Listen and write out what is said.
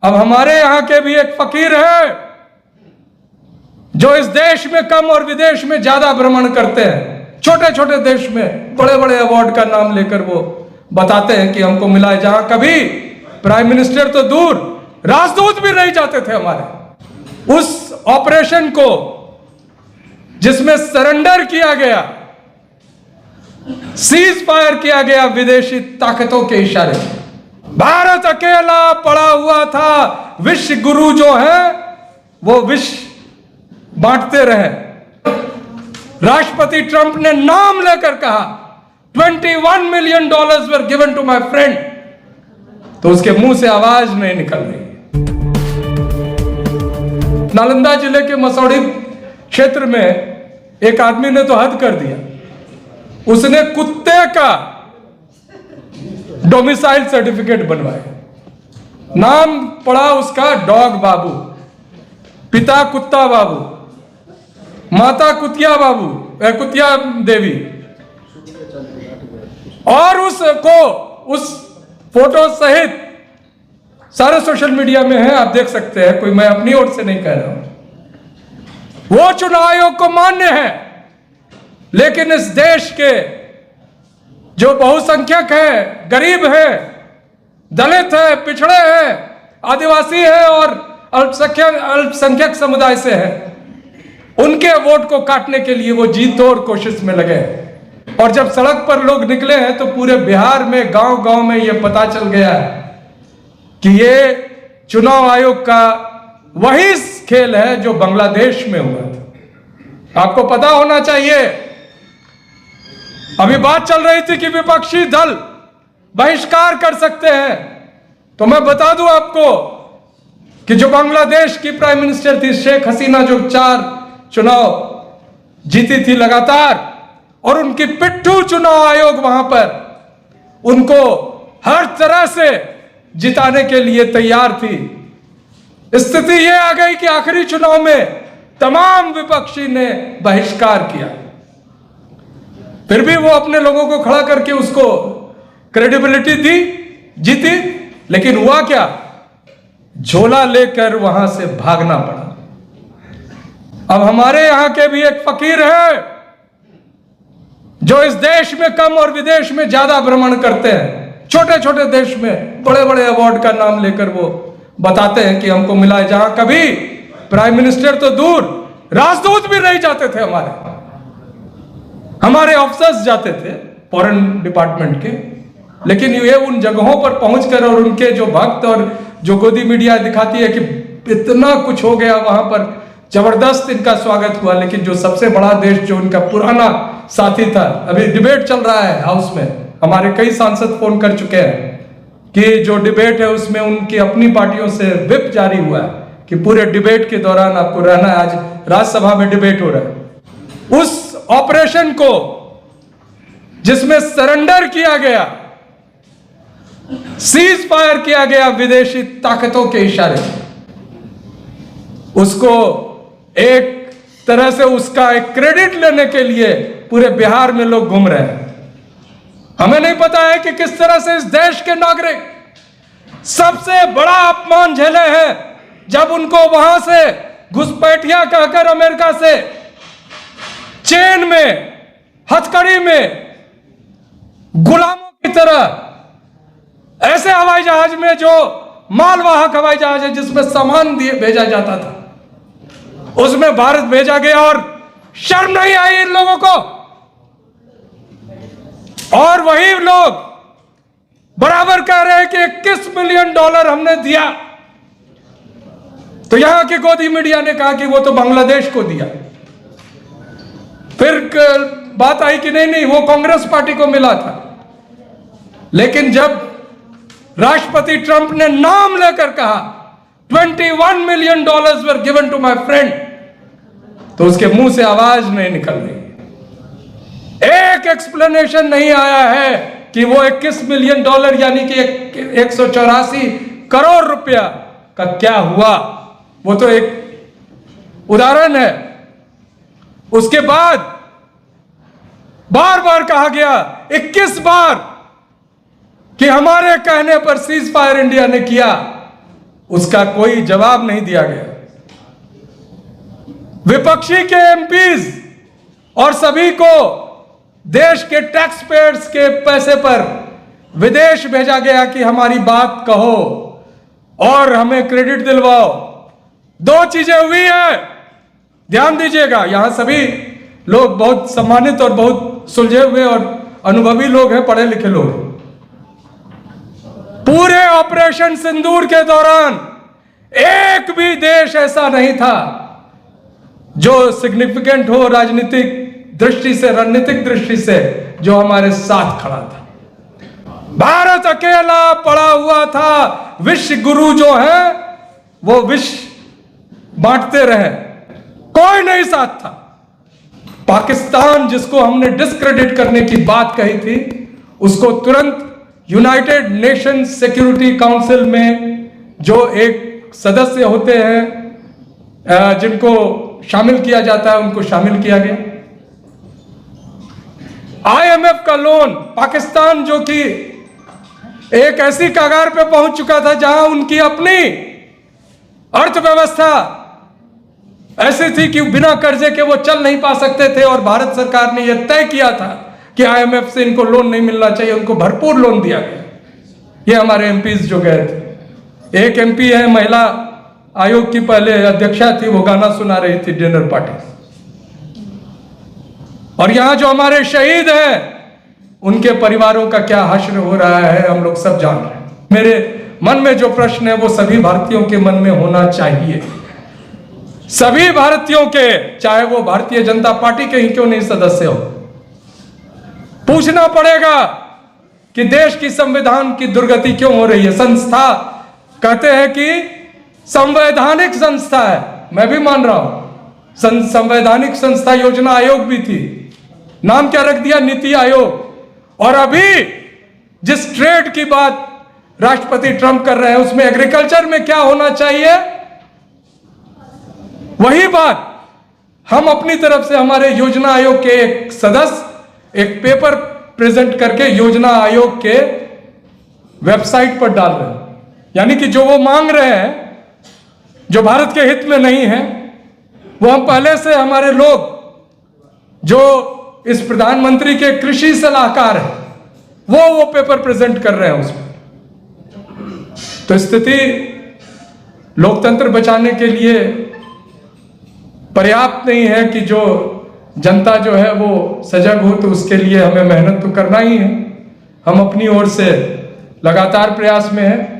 अब हमारे यहां के भी एक फकीर है जो इस देश में कम और विदेश में ज्यादा भ्रमण करते हैं। छोटे छोटे देश में बड़े बड़े अवार्ड का नाम लेकर वो बताते हैं कि हमको मिला है, जहां कभी प्राइम मिनिस्टर तो दूर राजदूत भी नहीं जाते थे हमारे। उस ऑपरेशन को जिसमें सरेंडर किया गया, सीज फायर किया गया विदेशी ताकतों के इशारे, भारत अकेला पड़ा हुआ था। विश्व गुरु जो है वो विश्व बांटते रहे। राष्ट्रपति ट्रंप ने नाम लेकर कहा 21 million dollars were given to my friend, तो उसके मुंह से आवाज नहीं निकल रही। नालंदा जिले के मसौढ़ी क्षेत्र में एक आदमी ने तो हद कर दिया। उसने कुत्ते का डोमिसाइल सर्टिफिकेट बनवाया। नाम पड़ा उसका डॉग बाबू, पिता कुत्ता बाबू, माता कुतिया बाबू, कुतिया देवी, और उसको उस फोटो सहित सारे सोशल मीडिया में है, आप देख सकते हैं। कोई मैं अपनी ओर से नहीं कह रहा हूं। वो चुनाव आयोग को मान्य है, लेकिन इस देश के जो बहुसंख्यक है, गरीब है, दलित है, पिछड़े हैं, आदिवासी है और अल्पसंख्यक समुदाय से है, उनके वोट को काटने के लिए वो जी तोड़ कोशिश में लगे। और जब सड़क पर लोग निकले हैं तो पूरे बिहार में गांव गांव में ये पता चल गया है कि ये चुनाव आयोग का वही खेल है जो बांग्लादेश में हुआ था। आपको पता होना चाहिए। अभी बात चल रही थी कि विपक्षी दल बहिष्कार कर सकते हैं, तो मैं बता दूं आपको कि जो बांग्लादेश की प्राइम मिनिस्टर थी शेख हसीना, जो 4 चुनाव जीती थी लगातार, और उनकी पिट्ठू चुनाव आयोग वहां पर उनको हर तरह से जिताने के लिए तैयार थी। स्थिति यह आ गई कि आखिरी चुनाव में तमाम विपक्षी ने बहिष्कार किया। फिर भी वो अपने लोगों को खड़ा करके उसको क्रेडिबिलिटी दी, जीती। लेकिन हुआ क्या? झोला लेकर वहां से भागना पड़ा। अब हमारे यहां के भी एक फकीर है जो इस देश में कम और विदेश में ज्यादा भ्रमण करते हैं। छोटे छोटे देश में बड़े बड़े अवार्ड का नाम लेकर वो बताते हैं कि हमको मिला है, जहां कभी प्राइम मिनिस्टर तो दूर राजदूत भी नहीं जाते थे हमारे ऑफिसर्स जाते थे फॉरेन डिपार्टमेंट के। लेकिन ये उन जगहों पर पहुंचकर, और उनके जो भक्त और जो गोदी मीडिया दिखाती है कि इतना कुछ हो गया वहां पर, जबरदस्त इनका स्वागत हुआ। लेकिन जो सबसे बड़ा देश, जो इनका पुराना साथी था, अभी डिबेट चल रहा है हाउस में, हमारे कई सांसद फोन कर चुके हैं कि जो डिबेट है उसमें उनकी अपनी पार्टियों से व्हिप जारी हुआ है कि पूरे डिबेट के दौरान आपको रहना है। आज राज्यसभा में डिबेट हो रहा है। उस ऑपरेशन को जिसमें सरेंडर किया गया, सीज फायर किया गया विदेशी ताकतों के इशारे, उसको एक तरह से उसका एक क्रेडिट लेने के लिए पूरे बिहार में लोग घूम रहे हैं। हमें नहीं पता है कि किस तरह से इस देश के नागरिक सबसे बड़ा अपमान झेले हैं जब उनको वहां से घुसपैठिया कहकर अमेरिका से चेन में, हथकड़ी में, गुलामों की तरह ऐसे हवाई जहाज में, जो मालवाहक हवाई जहाज है जिसमें सामान दिए भेजा जाता था, उसमें भारत भेजा गया। और शर्म नहीं आई इन लोगों को। और वही लोग बराबर कह रहे हैं कि 21 मिलियन डॉलर हमने दिया। तो यहां की गोदी मीडिया ने कहा कि वो तो बांग्लादेश को दिया। फिर बात आई कि नहीं, वो कांग्रेस पार्टी को मिला था। लेकिन जब राष्ट्रपति ट्रंप ने नाम लेकर कहा 21 million dollars were given to my friend, तो उसके मुंह से आवाज नहीं निकल रही। एक एक्सप्लेनेशन नहीं आया है कि वो 21 मिलियन डॉलर यानी कि 184 करोड़ रुपया का क्या हुआ। वो तो एक उदाहरण है। उसके बाद बार बार कहा गया, 21 बार, कि हमारे कहने पर सीज फायर इंडिया ने किया। उसका कोई जवाब नहीं दिया गया। विपक्षी के एमपीज और सभी को देश के टैक्स पेयर्स के पैसे पर विदेश भेजा गया कि हमारी बात कहो और हमें क्रेडिट दिलवाओ। दो चीजें हुई है, ध्यान दीजिएगा। यहां सभी लोग बहुत सम्मानित और बहुत सुलझे हुए और अनुभवी लोग हैं, पढ़े लिखे लोग। पूरे ऑपरेशन सिंदूर के दौरान एक भी देश ऐसा नहीं था जो सिग्निफिकेंट हो राजनीतिक दृष्टि से, रणनीतिक दृष्टि से, जो हमारे साथ खड़ा था। भारत अकेला पड़ा हुआ था। विश्व गुरु जो है वो विश्व बांटते रहे, कोई नहीं साथ था। पाकिस्तान जिसको हमने डिस्क्रेडिट करने की बात कही थी, उसको तुरंत यूनाइटेड नेशन सिक्योरिटी काउंसिल में जो एक सदस्य होते हैं जिनको शामिल किया जाता है, उनको शामिल किया गया। आईएमएफ का लोन, पाकिस्तान जो कि एक ऐसी कगार पे पहुंच चुका था जहां उनकी अपनी अर्थव्यवस्था ऐसी थी कि बिना कर्जे के वो चल नहीं पा सकते थे, और भारत सरकार ने यह तय किया था कि आईएमएफ से इनको लोन नहीं मिलना चाहिए, उनको भरपूर लोन दिया गया। ये हमारे एमपीज जो गए थे, एक एमपी है महिला आयोग की पहले अध्यक्षा थी, वो गाना सुना रही थी डिनर पार्टी। और यहां जो हमारे शहीद हैं उनके परिवारों का क्या हश्र हो रहा है हम लोग सब जान रहे हैं। मेरे मन में जो प्रश्न है वो सभी भारतीयों के मन में होना चाहिए। सभी भारतीयों के, चाहे वो भारतीय जनता पार्टी के ही क्यों नहीं सदस्य हो, पूछना पड़ेगा कि देश की संविधान की दुर्गति क्यों हो रही है। संस्था कहते हैं कि संवैधानिक संस्था है, मैं भी मान रहा हूं। संवैधानिक संस्था योजना आयोग भी थी, नाम क्या रख दिया, नीति आयोग। और अभी जिस ट्रेड की बात राष्ट्रपति ट्रंप कर रहे हैं, उसमें एग्रीकल्चर में क्या होना चाहिए, वही बात हम अपनी तरफ से हमारे योजना आयोग के एक सदस्य एक पेपर प्रेजेंट करके योजना आयोग के वेबसाइट पर डाल रहे हैं। यानी कि जो वो मांग रहे हैं, जो भारत के हित में नहीं है, वो हम पहले से हमारे लोग जो इस प्रधानमंत्री के कृषि सलाहकार है वो पेपर प्रेजेंट कर रहे हैं उसमें। तो स्थिति लोकतंत्र बचाने के लिए पर्याप्त नहीं है कि जो जनता जो है वो सजग हो, तो उसके लिए हमें मेहनत तो करना ही है। हम अपनी ओर से लगातार प्रयास में हैं।